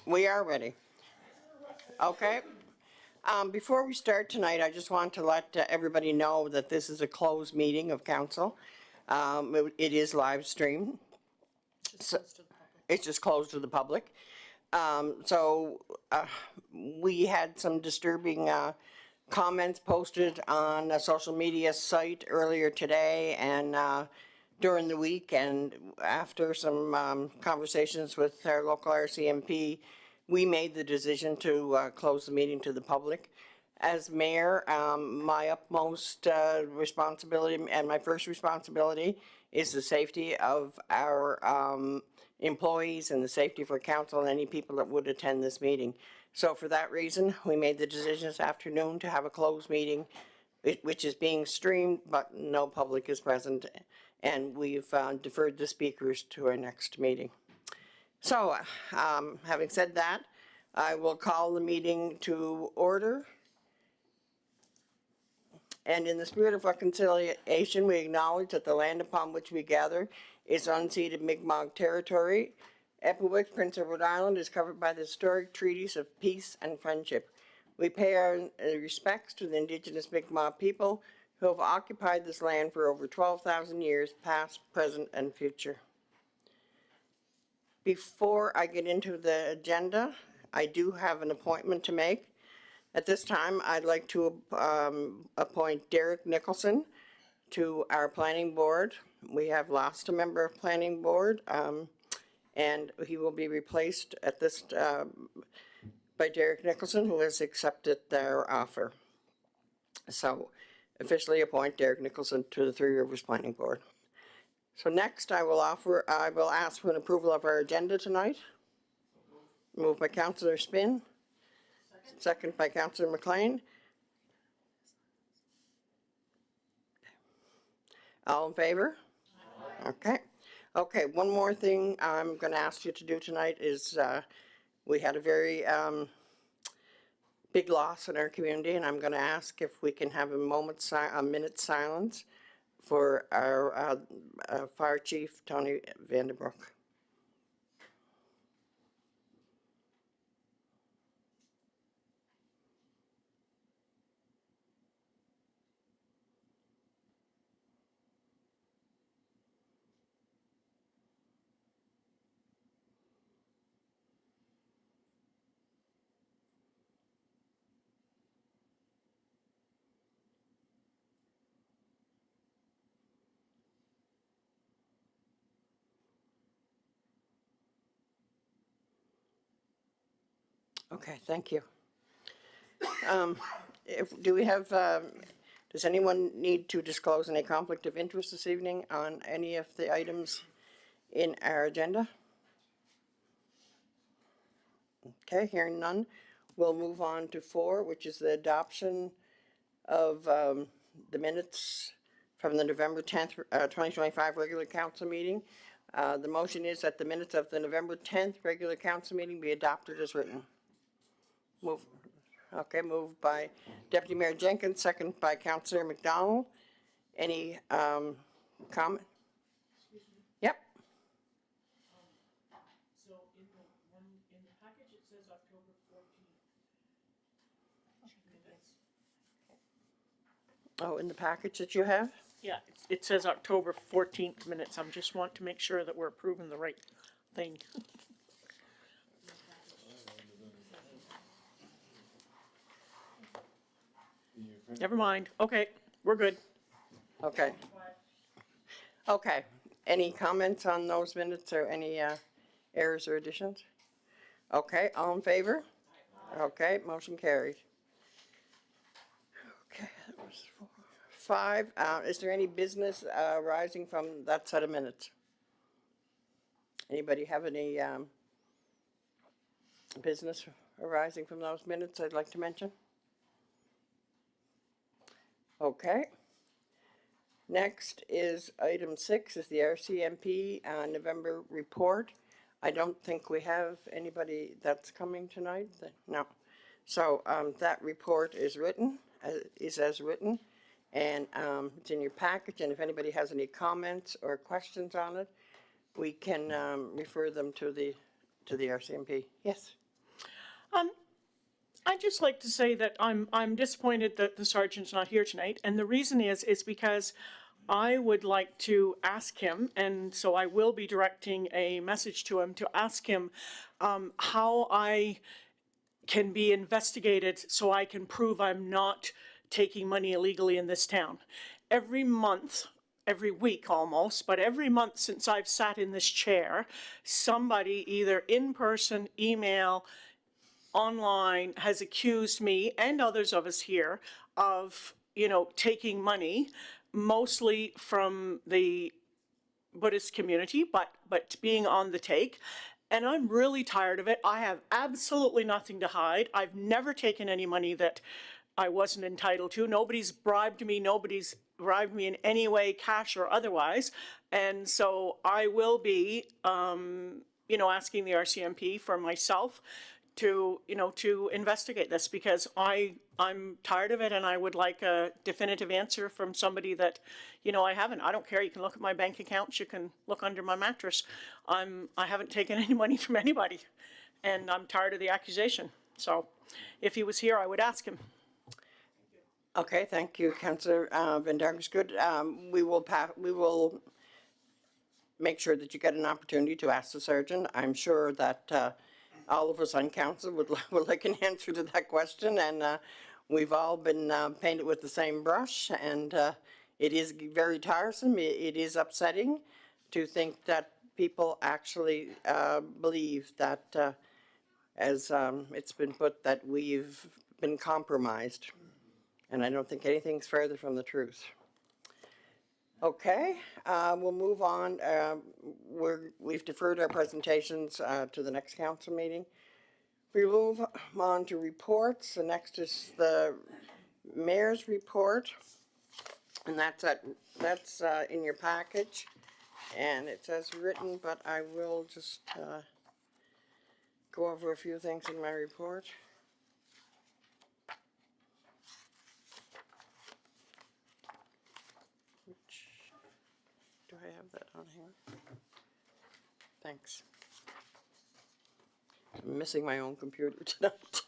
We are ready. Okay. Before we start tonight, I just want to let everybody know that this is a closed meeting of council. It is live streamed. So it's just closed to the public. We had some disturbing comments posted on a social media site earlier today and during the week, and after some conversations with our local RCMP, we made the decision to close the meeting to the public. As mayor, my utmost responsibility and my first responsibility is the safety of our employees and the safety for council and any people that would attend this meeting. So for that reason, we made the decision this afternoon to have a closed meeting, which is being streamed, but no public is present. And we've deferred the speakers to our next meeting. So having said that, I will call the meeting to order. And in the spirit of reconciliation, we acknowledge that the land upon which we gather is unceded Mi'kmaq territory. Epwick, Prince of Rhode Island, is covered by the historic treaties of peace and friendship. We pay our respects to the indigenous Mi'kmaq people who have occupied this land for over 12,000 years, past, present, and future. Before I get into the agenda, I do have an appointment to make. At this time, I'd like to appoint Derek Nicholson to our planning board. We have lost a member of planning board, and he will be replaced at this by Derek Nicholson, who has accepted their offer. So officially appoint Derek Nicholson to the Three Rivers Planning Board. So next I will ask for an approval of our agenda tonight. Moved by Councillor Spinn. Second by Councillor McLean. All in favor? Aye. Okay, one more thing I'm going to ask you to do tonight is we had a very big loss in our community, and I'm going to ask if we can have a minute silence for our Fire Chief, Tony Vanderbroek. Okay, thank you. Does anyone need to disclose any conflict of interest this evening on any of the items in our agenda? Okay, hearing none, we'll move on to 4, which is the adoption of the minutes from the November 10th, 2025 regular council meeting. The motion is that the minutes of the November 10th regular council meeting be adopted as written. Moved by Deputy Mayor Jenkins, second by Councillor McDonald. Any comment? Yep. So in the package it says October 14th. Oh, in the package that you have? Yeah, it says October 14th minutes. I'm just want to make sure that we're approving the right thing. Never mind. Okay, we're good. Okay. Okay. Any comments on those minutes or any errors or additions? Okay, all in favor? Okay, motion carried. Okay, that was 4. 5, is there any business arising from that set of minutes? Anybody have any business arising from those minutes I'd like to mention? Okay. Next is item 6, is the RCMP November report. I don't think we have anybody that's coming tonight. No. So that report is as written, and it's in your package. And if anybody has any comments or questions on it, we can refer them to the RCMP. Yes. I'd just like to say that I'm disappointed that the sergeant's not here tonight, and the reason is because I would like to ask him, and so I will be directing a message to him to ask him how I can be investigated so I can prove I'm not taking money illegally in this town. Every month, every week almost, but every month since I've sat in this chair, somebody either in person, email, online has accused me and others of us here of, taking money, mostly from the Buddhist community, but being on the take. And I'm really tired of it. I have absolutely nothing to hide. I've never taken any money that I wasn't entitled to. Nobody's bribed me. Nobody's bribed me in any way, cash or otherwise. And so I will be, asking the RCMP for myself to investigate this, because I'm tired of it, and I would like a definitive answer from somebody that, I haven't. I don't care. You can look at my bank accounts. You can look under my mattress. I haven't taken any money from anybody, and I'm tired of the accusation. So if he was here, I would ask him. Okay, thank you, Councillor Van Darkensgoed. We will make sure that you get an opportunity to ask the sergeant. I'm sure that all of us on council would like an answer to that question, and we've all been painted with the same brush, and it is very tiresome. It is upsetting to think that people actually believe that, as it's been put, that we've been compromised, and I don't think anything's further from the truth. Okay, we'll move on. We've deferred our presentations to the next council meeting. We move on to reports. The next is the mayor's report, and that's in your package, and it's as written, but I will just go over a few things in my report. Do I have that on here? Thanks. I'm missing my own computer tonight.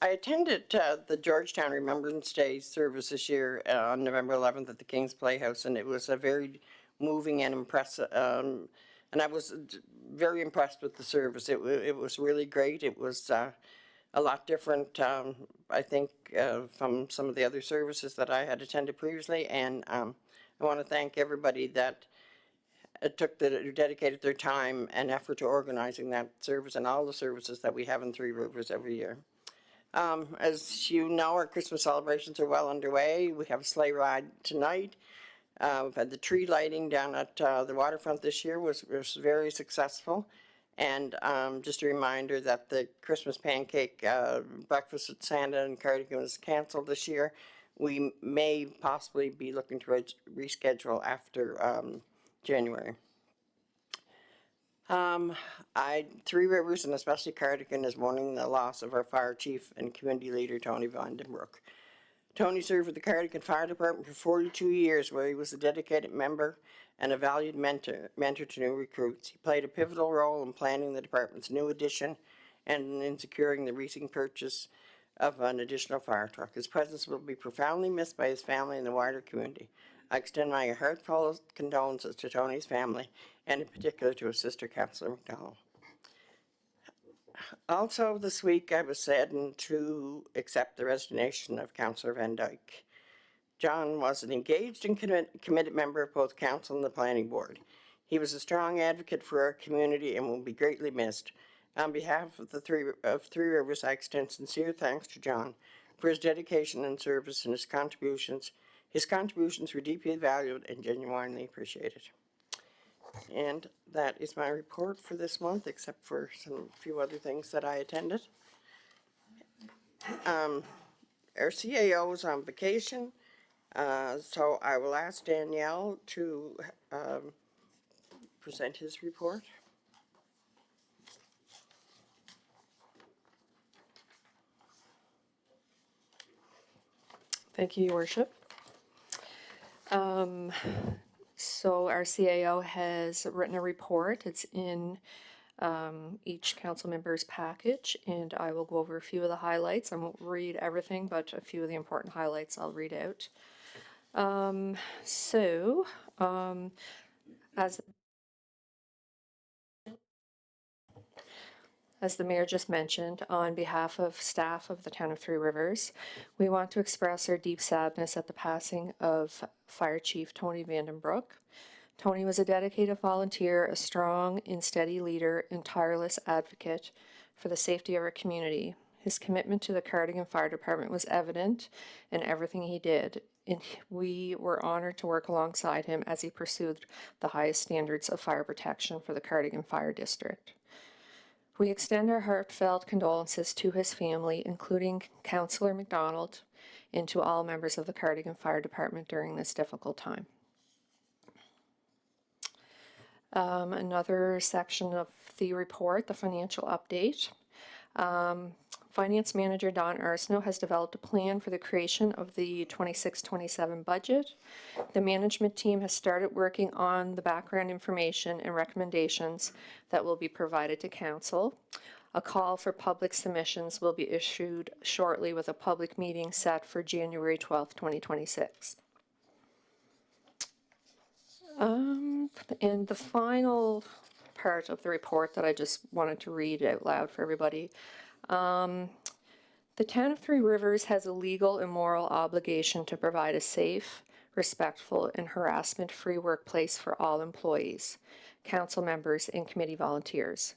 I attended the Georgetown Remembrance Day service this year on November 11th at the King's Playhouse, and it was a very moving and impressive, and I was very impressed with the service. It was really great. It was a lot different, I think, from some of the other services that I had attended previously, and I want to thank everybody that dedicated their time and effort to organizing that service and all the services that we have in Three Rivers every year. As you know, our Christmas celebrations are well underway. We have a sleigh ride tonight. We've had the tree lighting down at the waterfront this year was very successful. And just a reminder that the Christmas pancake breakfast at Santa and Cardigan was canceled this year. We may possibly be looking to reschedule after January. Three Rivers, and especially Cardigan, is mourning the loss of our fire chief and community leader, Tony Vandenbroek. Tony served with the Cardigan Fire Department for 42 years, where he was a dedicated member and a valued mentor to new recruits. He played a pivotal role in planning the department's new addition and in securing the recent purchase of an additional fire truck. His presence will be profoundly missed by his family and the wider community. I extend my heartfelt condolences to Tony's family, and in particular to his sister, Councillor McDonald. Also this week, I was saddened to accept the resignation of Councillor Van Dyke. John was an engaged and committed member of both council and the planning board. He was a strong advocate for our community and will be greatly missed. On behalf of Three Rivers, I extend sincere thanks to John for his dedication and service and his contributions. His contributions were deeply valued and genuinely appreciated. And that is my report for this month, except for some few other things that I attended. Our CAO is on vacation, so I will ask Danielle to present his report. Thank you, Your Worship. So our CAO has written a report. It's in each council member's package, and I will go over a few of the highlights. I won't read everything, but a few of the important highlights I'll read out. As As the mayor just mentioned, on behalf of staff of the town of Three Rivers, we want to express our deep sadness at the passing of Fire Chief Tony Vandenbroek. Tony was a dedicated volunteer, a strong and steady leader, and tireless advocate for the safety of our community. His commitment to the Cardigan Fire Department was evident in everything he did, and we were honored to work alongside him as he pursued the highest standards of fire protection for the Cardigan Fire District. We extend our heartfelt condolences to his family, including Councillor McDonald, and to all members of the Cardigan Fire Department during this difficult time. Another section of the report, the financial update. Finance Manager Don Arsenault has developed a plan for the creation of the 26-27 budget. The management team has started working on the background information and recommendations that will be provided to council. A call for public submissions will be issued shortly, with a public meeting set for January 12th, 2026. And the final part of the report that I just wanted to read out loud for everybody. The town of Three Rivers has a legal and moral obligation to provide a safe, respectful, and harassment-free workplace for all employees, council members, and committee volunteers.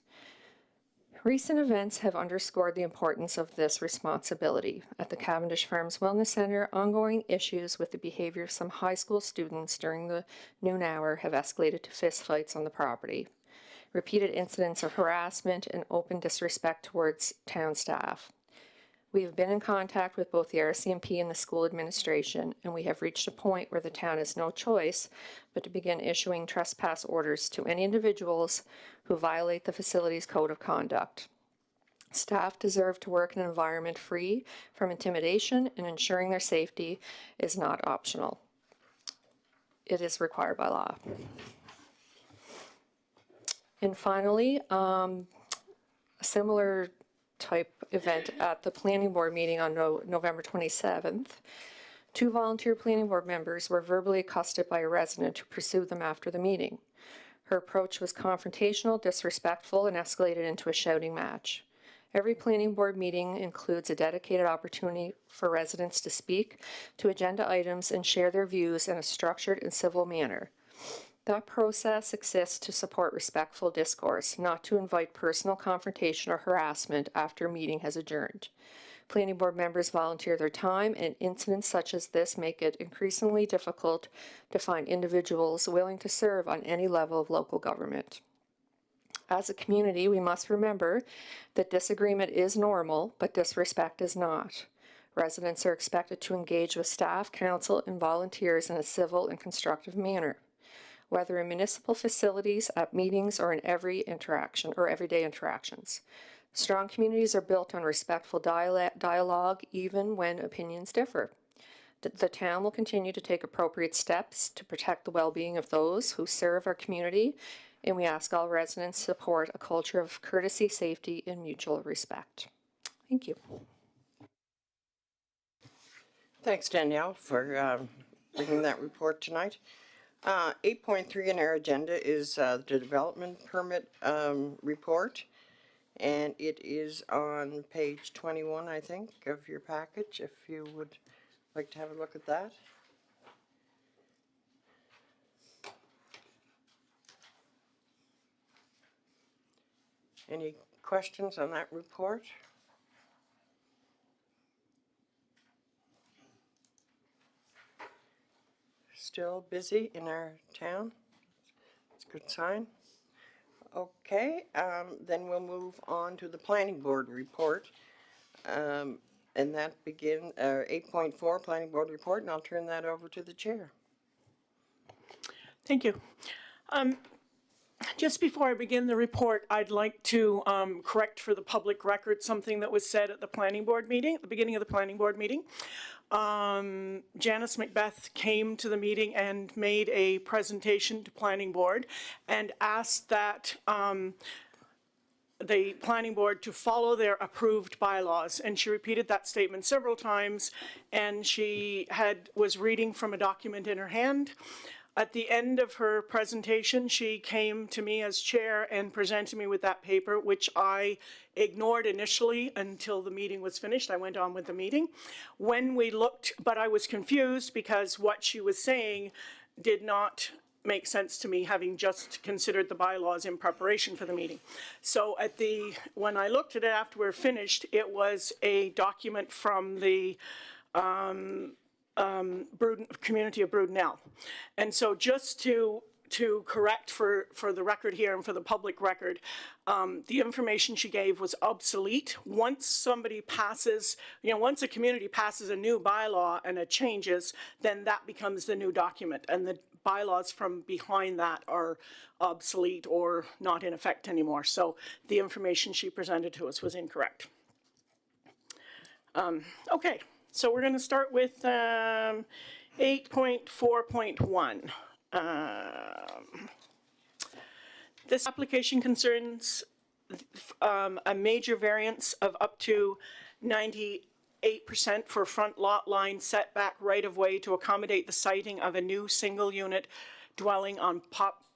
Recent events have underscored the importance of this responsibility. At the Cavendish Farms Wellness Centre, ongoing issues with the behavior of some high school students during the noon hour have escalated to fistfights on the property. Repeated incidents of harassment and open disrespect towards town staff. We have been in contact with both the RCMP and the school administration, and we have reached a point where the town has no choice but to begin issuing trespass orders to any individuals who violate the facility's code of conduct. Staff deserve to work in an environment free from intimidation, and ensuring their safety is not optional. It is required by law. And finally, a similar type event at the planning board meeting on November 27th. 2 volunteer planning board members were verbally accosted by a resident who pursued them after the meeting. Her approach was confrontational, disrespectful, and escalated into a shouting match. Every planning board meeting includes a dedicated opportunity for residents to speak to agenda items and share their views in a structured and civil manner. That process exists to support respectful discourse, not to invite personal confrontation or harassment after a meeting has adjourned. Planning board members volunteer their time, and incidents such as this make it increasingly difficult to find individuals willing to serve on any level of local government. As a community, we must remember that disagreement is normal, but disrespect is not. Residents are expected to engage with staff, council, and volunteers in a civil and constructive manner, whether in municipal facilities, at meetings, or in every interaction or everyday interactions. Strong communities are built on respectful dialogue, even when opinions differ. The town will continue to take appropriate steps to protect the well-being of those who serve our community, and we ask all residents to support a culture of courtesy, safety, and mutual respect. Thank you. Thanks, Danielle, for bringing that report tonight. 8.3 in our agenda is the development permit report, and it is on page 21, I think, of your package, if you would like to have a look at that. Any questions on that report? Still busy in our town. It's a good sign. Okay, then we'll move on to the planning board report. And that begins 8.4 planning board report, and I'll turn that over to the chair. Thank you. Just before I begin the report, I'd like to correct for the public record something that was said at the planning board meeting, at the beginning of the planning board meeting. Janice Macbeth came to the meeting and made a presentation to planning board and asked that the planning board to follow their approved bylaws. And she repeated that statement several times, and she was reading from a document in her hand. At the end of her presentation, she came to me as chair and presented me with that paper, which I ignored initially until the meeting was finished. I went on with the meeting. When we looked, but I was confused because what she was saying did not make sense to me, having just considered the bylaws in preparation for the meeting. So when I looked at it after we were finished, it was a document from the community of Brudenell. And so just to correct for the record here and for the public record, the information she gave was obsolete. Once somebody passes, once a community passes a new bylaw and it changes, then that becomes the new document. And the bylaws from behind that are obsolete or not in effect anymore. So the information she presented to us was incorrect. Okay, so we're going to start with 8.4.1. This application concerns a major variance of up to 98% for front lot line setback right-of-way to accommodate the siting of a new single-unit dwelling on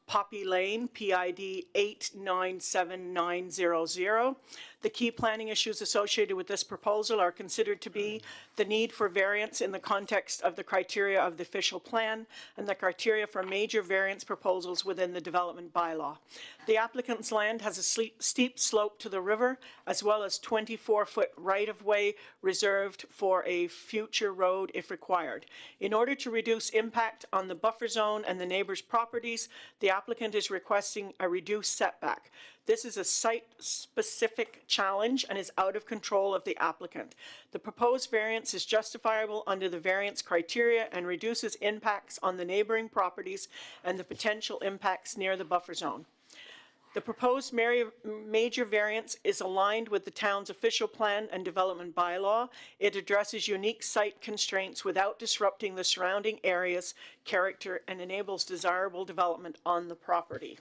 Poppy Lane, PID 897900. The key planning issues associated with this proposal are considered to be the need for variance in the context of the criteria of the official plan and the criteria for major variance proposals within the development bylaw. The applicant's land has a steep slope to the river, as well as 24-foot right-of-way reserved for a future road if required. In order to reduce impact on the buffer zone and the neighbors' properties, the applicant is requesting a reduced setback. This is a site-specific challenge and is out of control of the applicant. The proposed variance is justifiable under the variance criteria and reduces impacts on the neighboring properties and the potential impacts near the buffer zone. The proposed major variance is aligned with the town's official plan and development bylaw. It addresses unique site constraints without disrupting the surrounding area's character and enables desirable development on the property.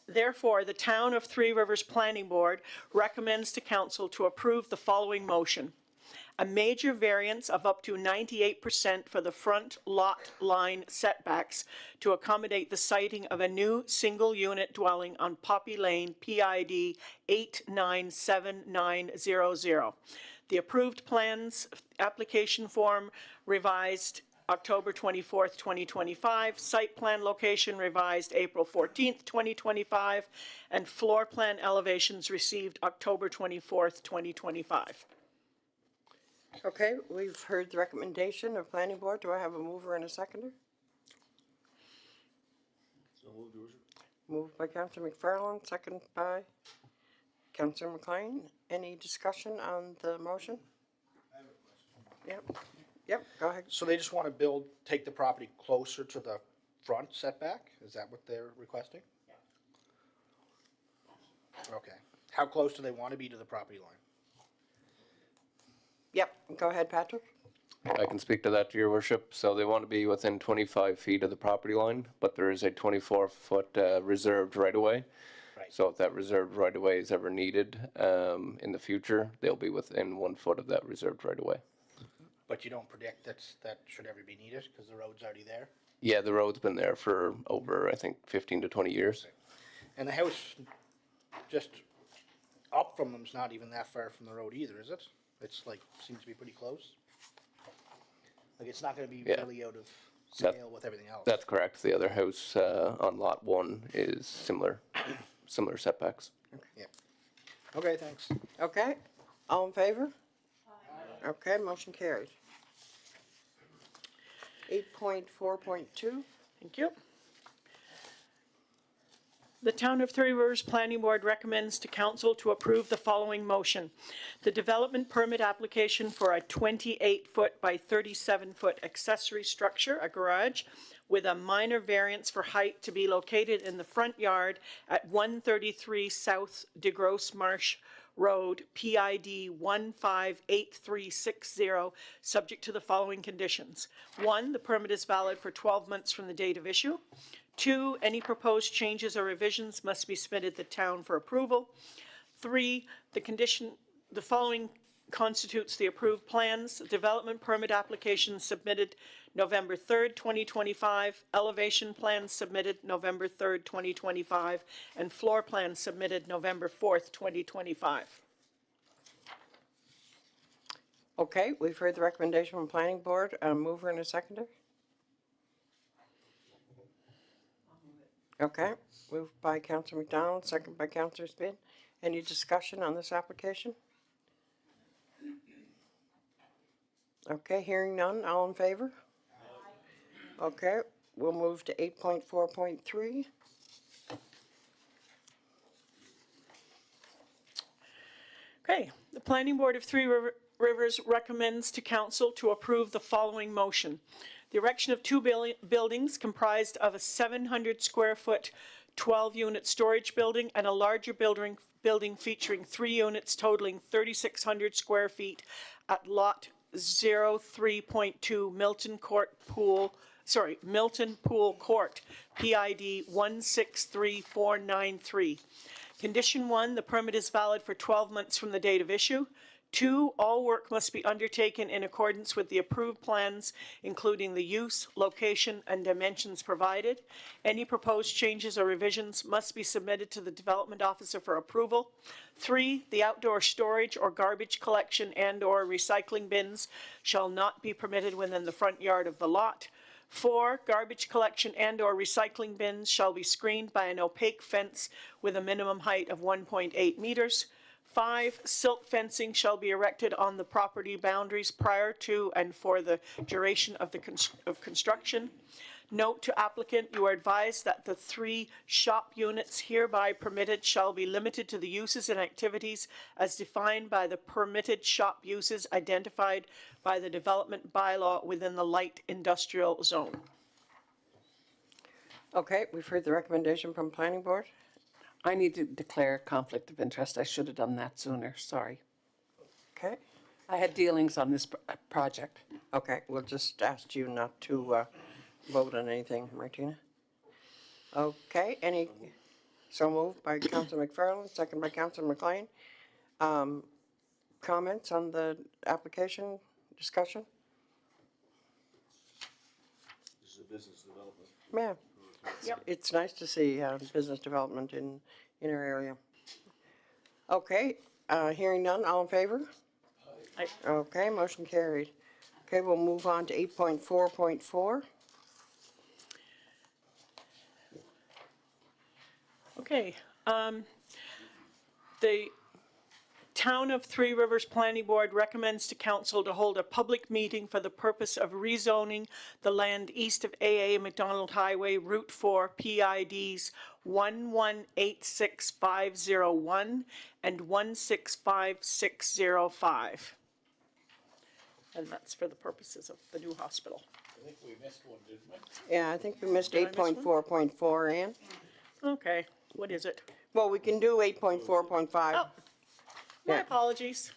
Therefore, the Town of Three Rivers Planning Board recommends to Council to approve the following motion. A major variance of up to 98% for the front lot line setbacks to accommodate the siting of a new single-unit dwelling on Poppy Lane, PID 897900. The approved plans application form revised October 24th, 2025, site plan location revised April 14th, 2025, and floor plan elevations received October 24th, 2025. Okay, we've heard the recommendation of planning board. Do I have a mover and a seconder? Moved by Councillor McFarland, second by Councillor McLean. Any discussion on the motion? I have a question. Yep, go ahead. So they just want to take the property closer to the front setback? Is that what they're requesting? Yeah. Okay. How close do they want to be to the property line? Yep, go ahead, Patrick. I can speak to that, Your Worship. So they want to be within 25 feet of the property line, but there is a 24-foot reserved right-of-way. Right. So if that reserved right-of-way is ever needed in the future, they'll be within 1 foot of that reserved right-of-way. But you don't predict that should ever be needed because the road's already there? Yeah, the road's been there for over, I think, 15 to 20 years. And the house just up from them's not even that far from the road either, is it? It's like, seems to be pretty close. Like, it's not gonna be Yeah. really out of scale with everything else. That's correct. The other house on lot 1 is similar setbacks. Yeah. Okay, thanks. Okay, all in favor? Aye. Okay, motion carried. 8.4.2. Thank you. The Town of Three Rivers Planning Board recommends to Council to approve the following motion. The development permit application for a 28-foot by 37-foot accessory structure, a garage, with a minor variance for height to be located in the front yard at 133 South DeGrosse Marsh Road, PID 158360, subject to the following conditions. 1, the permit is valid for 12 months from the date of issue. 2, any proposed changes or revisions must be submitted to the town for approval. 3, the following constitutes the approved plans: development permit application submitted November 3rd, 2025, elevation plans submitted November 3rd, 2025, and floor plans submitted November 4th, 2025. Okay, we've heard the recommendation from planning board. A mover and a seconder? Okay, moved by Councillor McDonald, second by Councillor Spin. Any discussion on this application? Okay, hearing none, all in favor? Okay, we'll move to 8.4.3. Okay, the Planning Board of Three Rivers recommends to council to approve the following motion. The erection of two buildings comprised of a 700 square foot 12-unit storage building and a larger building featuring 3 units totaling 3,600 square feet at lot 03.2 Milton Pool Court, PID 163493. Condition 1, the permit is valid for 12 months from the date of issue. 2, all work must be undertaken in accordance with the approved plans, including the use, location, and dimensions provided. Any proposed changes or revisions must be submitted to the development officer for approval. 3, the outdoor storage or garbage collection and/or recycling bins shall not be permitted within the front yard of the lot. 4, garbage collection and/or recycling bins shall be screened by an opaque fence with a minimum height of 1.8 meters. 5, silt fencing shall be erected on the property boundaries prior to and for the duration of construction. Note to applicant, you are advised that the 3 shop units hereby permitted shall be limited to the uses and activities as defined by the permitted shop uses identified by the development bylaw within the light industrial zone. Okay, we've heard the recommendation from planning board. I need to declare a conflict of interest. I should have done that sooner, sorry. Okay, I had dealings on this project. okay, we'll just ask you not to vote on anything, Martina. Okay, so moved by Councillor McFarland, second by Councillor McLean. Comments on the application, discussion? This is a business development. Yeah. Yep. It's nice to see business development in our area. Okay, hearing none, all in favor? Aye. Okay, motion carried. Okay, we'll move on to 8.4.4. Okay, the Town of Three Rivers Planning Board recommends to council to hold a public meeting for the purpose of rezoning the land east of AA McDonald Highway, Route 4, PIDs 1186501 and 165605. And that's for the purposes of the new hospital. I think we missed one, didn't we? Yeah, I think we missed Did I miss one? 8.4.4, Ann. Okay, what is it? Well, we can do 8.4.5. Oh, my Yeah. apologies.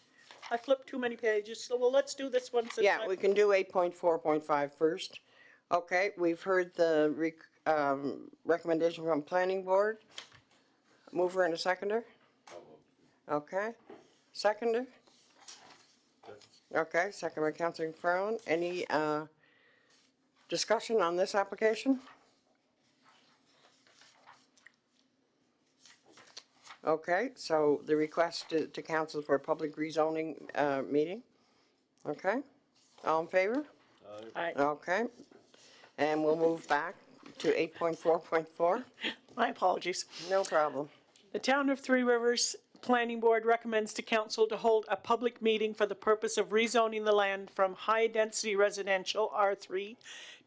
I flipped too many pages, so well, let's do this one. Since Yeah, we can do 8.4.5 first. Okay, we've heard the recommendation from planning board. Mover and a seconder? Okay, seconder? Okay, second by Councillor McFarland. Any discussion on this application? Okay, so the request to council for a public rezoning meeting. Okay, all in favor? Aye. Okay, and we'll move back to 8.4.4. My apologies. No problem. The Town of Three Rivers Planning Board recommends to council to hold a public meeting for the purpose of rezoning the land from high-density residential R3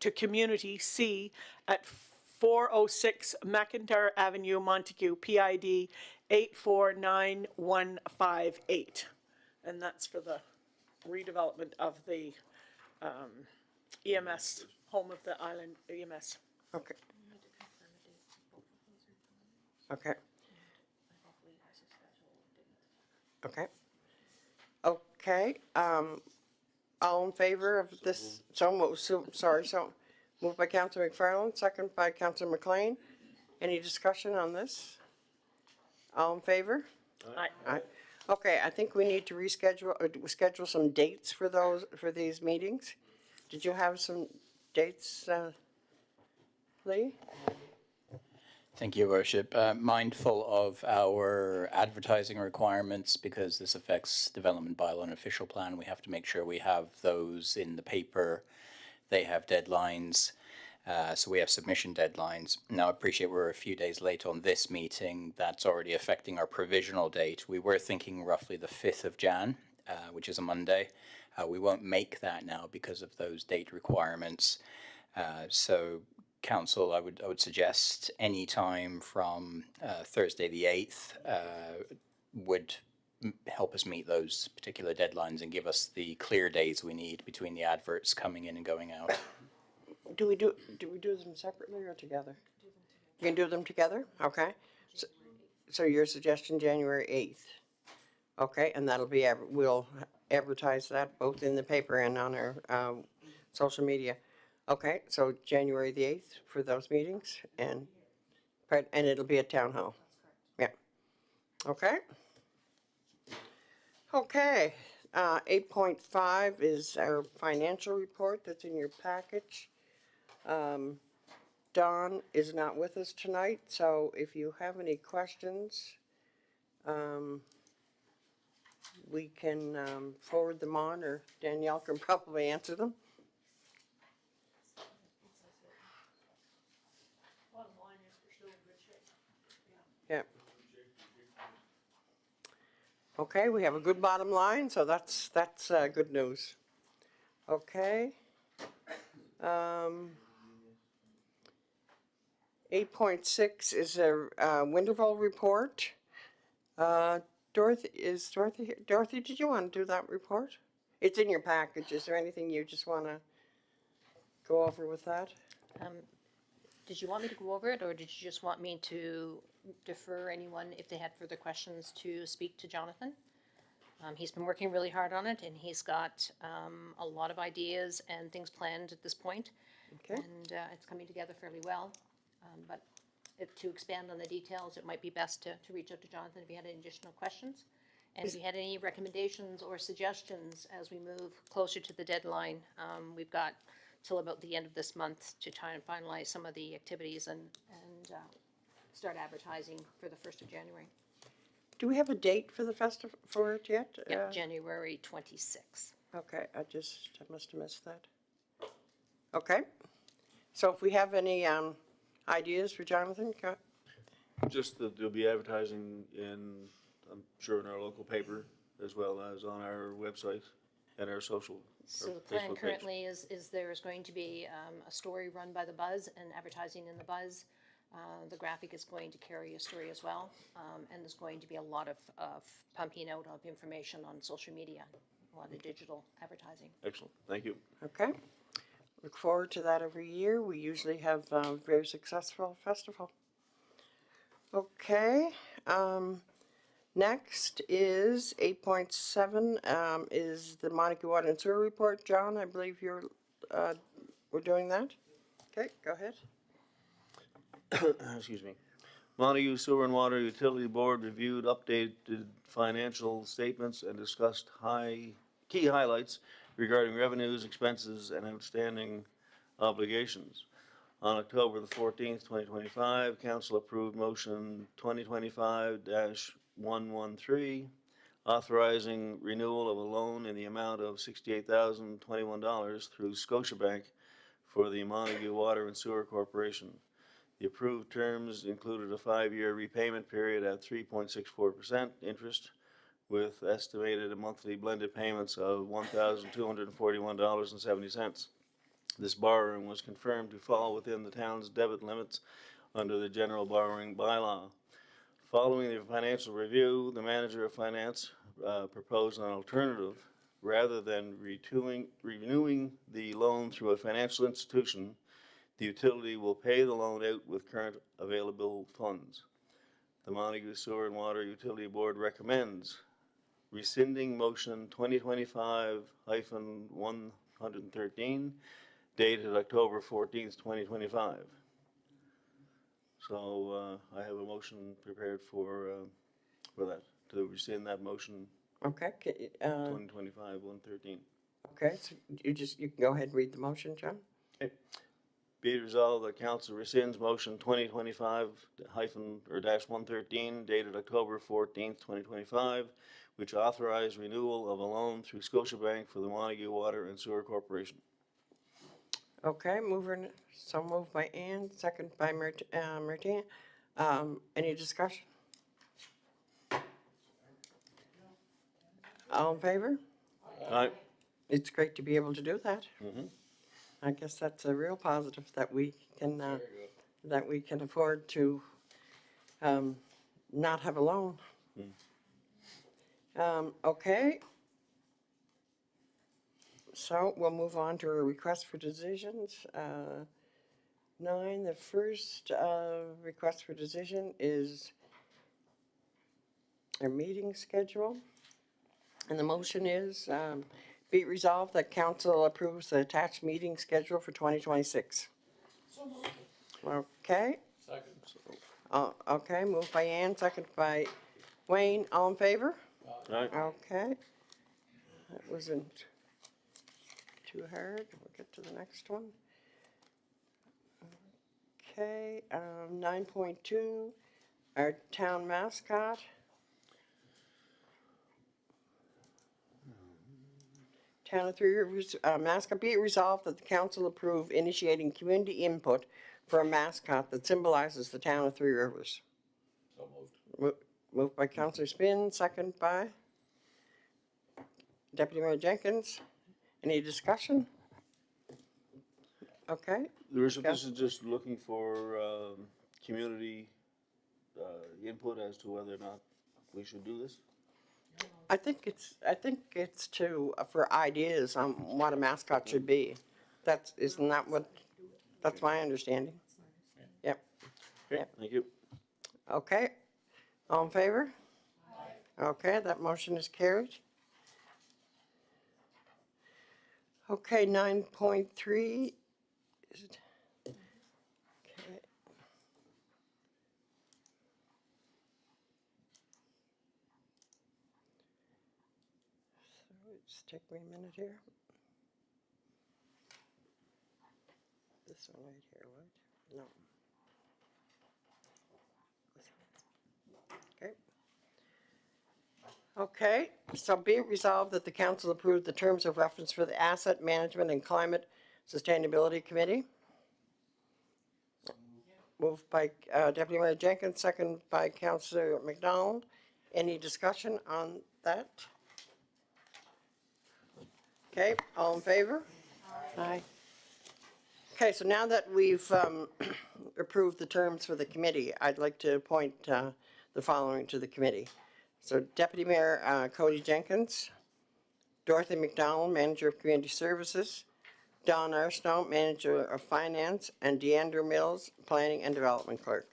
to community C at 406 McIntyre Avenue, Montague, PID 849158. And that's for the redevelopment of the EMS, home of the island EMS. Okay. Okay. Okay. Okay, all in favor of this, moved by Councilor McFarland, second by Councilor McLean. Any discussion on this? All in favor? Aye. Aye. Okay, I think we need to reschedule, or schedule some dates for these meetings. Did you have some dates, Lee? Thank you, Your Worship. Mindful of our advertising requirements, because this affects development bylaw and official plan, we have to make sure we have those in the paper. They have deadlines, so we have submission deadlines. Now, I appreciate we're a few days late on this meeting. That's already affecting our provisional date. We were thinking roughly the 5th of Jan, which is a Monday. We won't make that now because of those date requirements. So Council, I would suggest any time from Thursday the 8th would help us meet those particular deadlines and give us the clear days we need between the adverts coming in and going out. Do we do them separately or together? You can do them together, okay? So your suggestion, January 8th? Okay, and that'll be, we'll advertise that both in the paper and on our social media. Okay, so January the 8th for those meetings, and it'll be at Town Hall? Yeah. Okay. Okay, 8.5 is our financial report that's in your package. Don is not with us tonight, so if you have any questions, we can forward them on, or Danielle can probably answer them. Yeah. Okay, we have a good bottom line, so that's good news. Okay. 8.6 is a Winterville report. Dorothy, here? Dorothy, did you want to do that report? It's in your package. Is there anything you just want to go over with that? Did you want me to go over it, or did you just want me to defer anyone, if they had further questions, to speak to Jonathan? He's been working really hard on it, and he's got a lot of ideas and things planned at this point. Okay. And it's coming together fairly well. But to expand on the details, it might be best to reach out to Jonathan if you had any additional questions. And if you had any recommendations or suggestions as we move closer to the deadline, we've got till about the end of this month to try and finalize some of the activities and start advertising for the 1st of January. Do we have a date for the festival for it yet? Yep, January 26th. Okay, I must have missed that. Okay, so if we have any ideas for Jonathan, Just that they'll be advertising I'm sure in our local paper, as well as on our website and our social. So our the plan Facebook page. currently is there's going to be a story run by the Buzz and advertising in the Buzz. The graphic is going to carry a story as well, and there's going to be a lot of pumping out of information on social media, a lot of digital advertising. Excellent, thank you. okay. Look forward to that every year. We usually have a very successful festival. Okay, next is 8.7, is the Montague Water and Sewer Report. John, I believe we're doing that? Okay, go ahead. Excuse me. Montague Sewer and Water Utility Board reviewed updated financial statements and discussed key highlights regarding revenues, expenses, and outstanding obligations. On October the 14th, 2025, Council approved motion 2025-113, authorizing renewal of a loan in the amount of $68,021 through Scotiabank for the Montague Water and Sewer Corporation. The approved terms included a 5-year repayment period at 3.64% interest, with estimated monthly blended payments of $1,241.70. This borrowing was confirmed to fall within the town's debit limits under the general borrowing bylaw. Following the financial review, the manager of finance proposed an alternative. Rather than renewing the loan through a financial institution, the utility will pay the loan out with current available funds. The Montague Sewer and Water Utility Board recommends rescinding motion 2025-113 dated October 14th, 2025. So I have a motion prepared for that, to rescind that motion Okay, 2025-113. okay, so you can go ahead and read the motion, John? Be it resolved that council rescinds motion 2025-113 dated October 14th, 2025, which authorized renewal of a loan through Scotiabank for the Montague Water and Sewer Corporation. Okay, so moved by Ann, second by Martina. Any discussion? All in favor? Aye. It's great to be able to do that. I guess that's a real positive that we can, afford to, not have a loan. Okay. So we'll move on to a request for decisions. 9, the first, request for decision is a meeting schedule. And the motion is, be it resolved that council approves the attached meeting schedule for 2026. Okay. Second. Okay, moved by Ann, second by Wayne, all in favor? Aye. Okay. That wasn't too hard, we'll get to the next one. Okay, 9.2, our town mascot. Town of Three Rivers mascot, be it resolved that the council approve initiating community input for a mascot that symbolizes the town of Three Rivers. So moved. Moved by Councillor Spin, second by Deputy Mayor Jenkins. Any discussion? Okay, This is just looking for community input as to whether or not we should do this. I think it's for ideas on what a mascot should be. Isn't that what, that's my understanding. Yep, Okay, thank you. okay. All in favor? Okay, that motion is carried. Okay, 9.3. Okay. So just take me a minute here. This one right here, what? No. This one. Okay. Okay, so be it resolved that the council approve the terms of reference for the Asset Management and Climate Sustainability Committee. Moved by Deputy Mayor Jenkins, second by Councillor McDonald. Any discussion on that? Okay, all in favor? Aye. Okay, so now that we've approved the terms for the committee, I'd like to appoint the following to the committee. So Deputy Mayor Cody Jenkins, Dorothy McDonald, Manager of Community Services, Don Arsenault, Manager of Finance, and Deandra Mills, Planning and Development Clerk.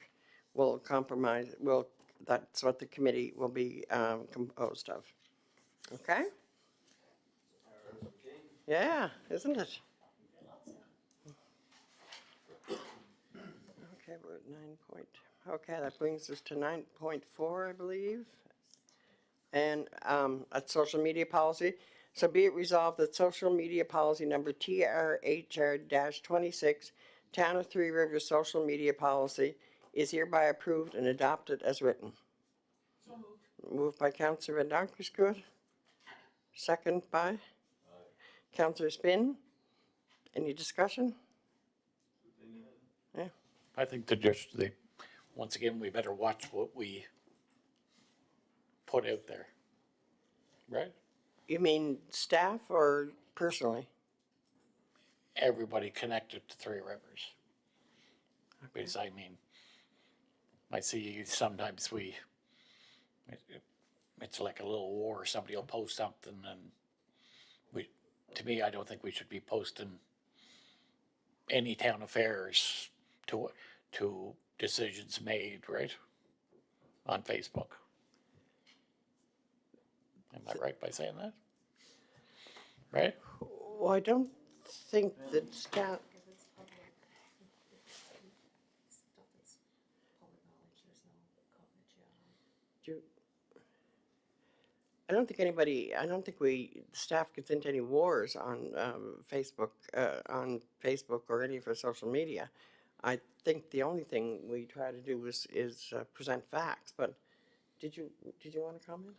That's what the committee will be composed of. Okay? Yeah, isn't it? Okay, we're at 9. Okay, that brings us to 9.4, I believe. And that's social media policy. So be it resolved that social media policy number TRHR-26, Town of Three Rivers social media policy, is hereby approved and adopted as written. So moved. Moved by Councillor Van Donkersgoed. Second by Councillor Spin. Any discussion? Yeah. I think once again, we better watch what we put out there. Right? You mean staff or personally? Everybody connected to Three Rivers. Because I mean, I see sometimes it's like a little war, somebody will post something and to me, I don't think we should be posting any town affairs to decisions made, right? On Facebook. Am I right, by saying that? Right? Well, I don't think that staff. Do- I don't think staff gets into any wars on Facebook or any of our social media. I think the only thing we try to do is present facts, but did you want to comment?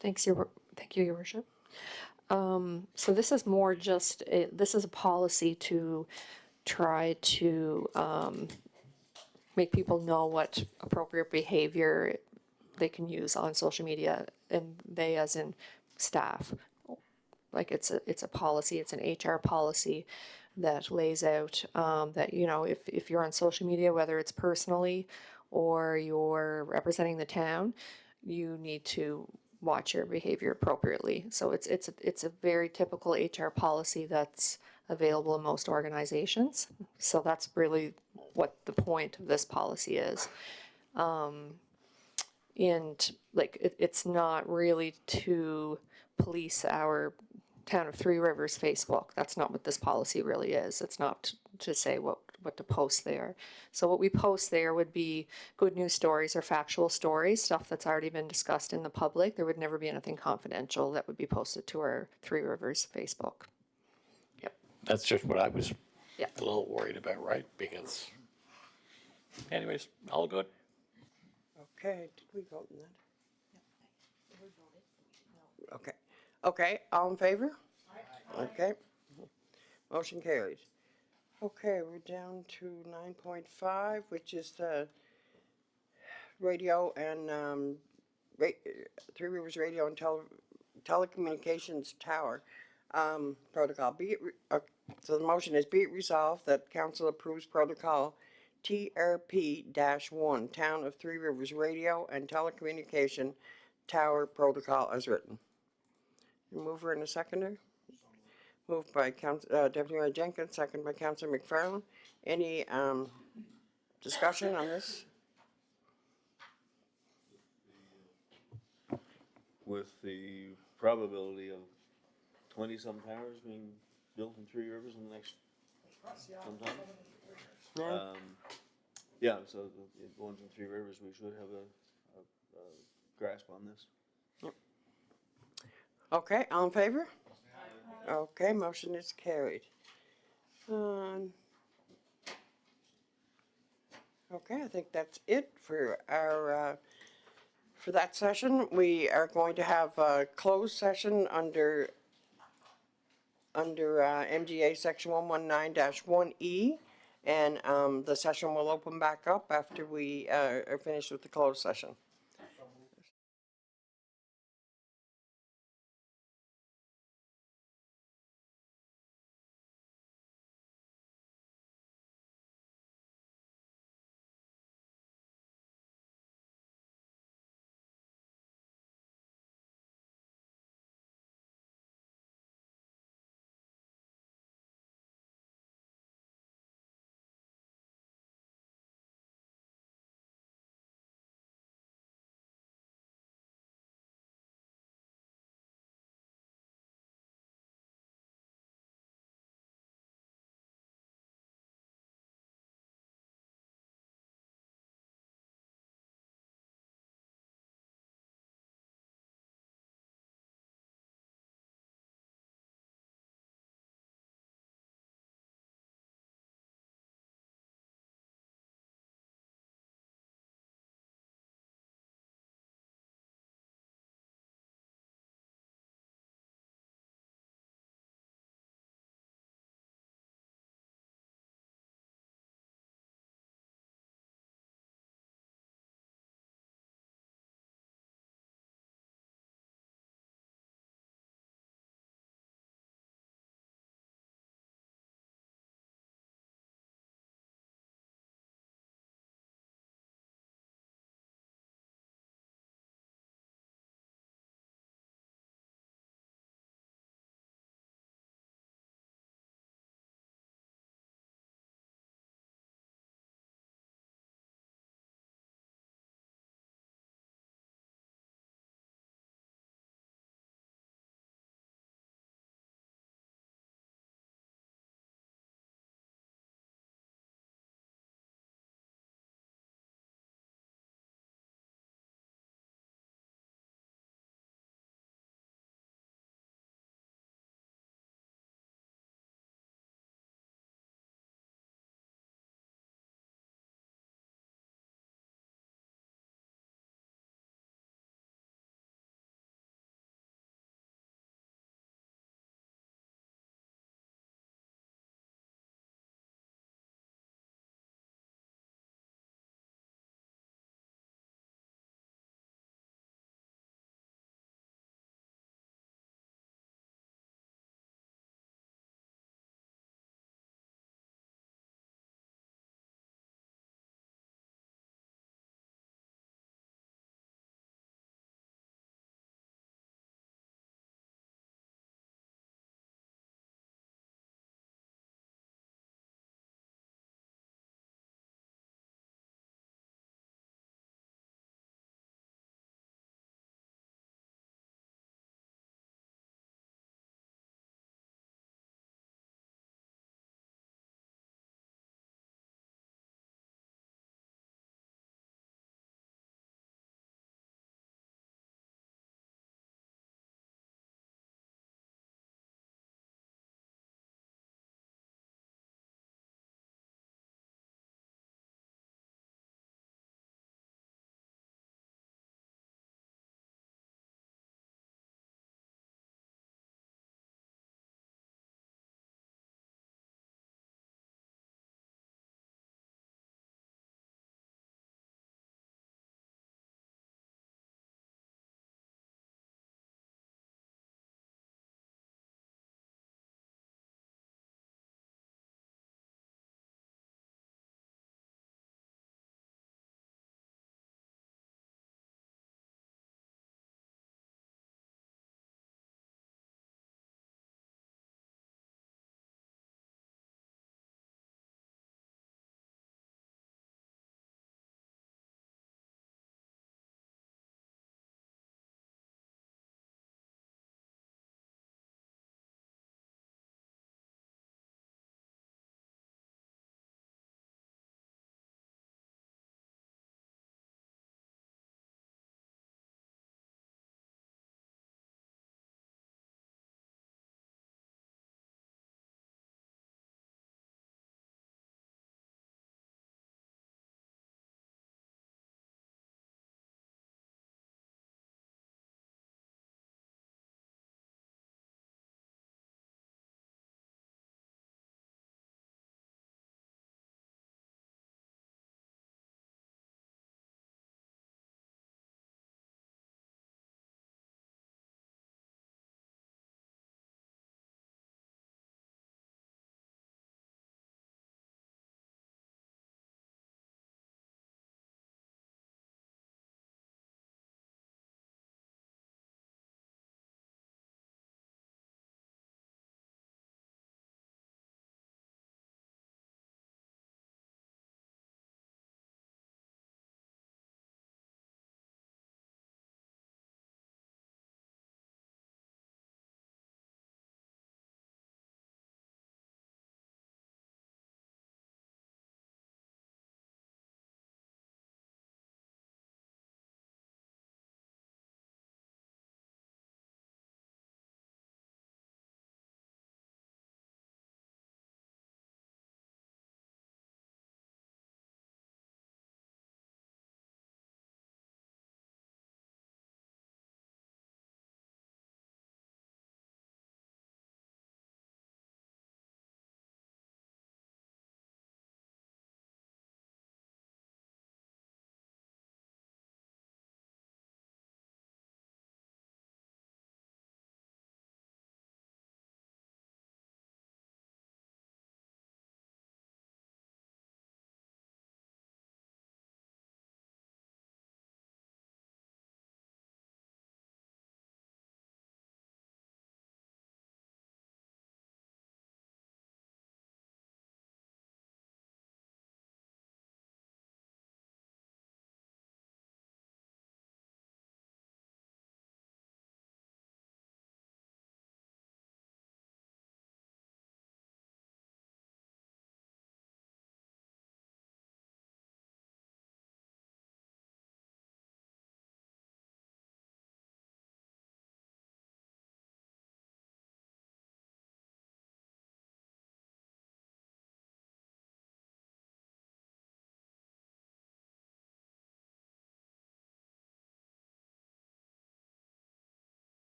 Thank you, Your Worship. So this is more just, this is a policy to try to make people know what appropriate behavior they can use on social media, and they as in staff. Like it's a policy, it's an HR policy that lays out that, you know, if you're on social media, whether it's personally or you're representing the town, you need to watch your behavior appropriately. So it's a very typical HR policy that's available in most organizations. So that's really what the point of this policy is. And like, it's not really to police our Town of Three Rivers Facebook. That's not what this policy really is. It's not to say what to post there. So what we post there would be good news stories or factual stories, stuff that's already been discussed in the public. There would never be anything confidential that would be posted to our Three Rivers Facebook. Yep. That's just what I was Yeah. a little worried about, right? Because, anyways, all good. Okay, did we vote on that? Okay, okay, all in favor? Okay, motion carries. Okay, we're down to 9.5, which is the radio and, Three Rivers Radio and Telecommunications Tower, protocol. So the motion is, be it resolved that council approves protocol TRP-1, Town of Three Rivers Radio and Telecommunication Tower Protocol as written. Mover and a seconder? Moved by Deputy Mayor Jenkins, second by Councilor McFarland. Any discussion on this? With the probability of 20-some towers being built in Three Rivers in the next sometime. Yeah, so the ones in Three Rivers, we should have a grasp on this. Okay, all in favor? Okay, motion is carried. Okay, I think that's it for our, for that session. We are going to have a closed session under MGA section 119-1E, and the session will open back up after we are finished with the closed session.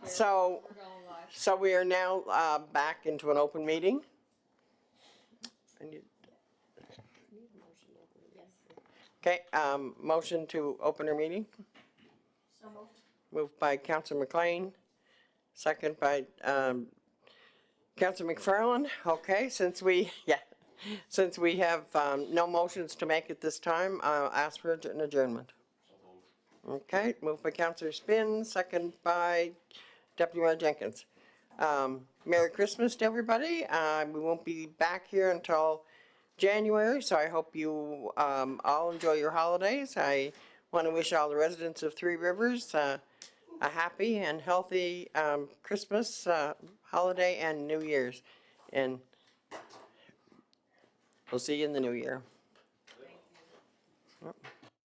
So we are now, back into an open meeting. I need- Okay, motion to open our meeting. So moved. Moved by Councillor McLean, second by, Councillor McFarland. Okay, since we have, no motions to make at this time, I'll ask for an adjournment. Okay, moved by Councillor Spin, second by Deputy Mayor Jenkins. Merry Christmas to everybody. We won't be back here until January, so I hope you all enjoy your holidays. I want to wish all the residents of Three Rivers a happy and healthy Christmas, holiday, and New Year's. And we'll see you in the new year.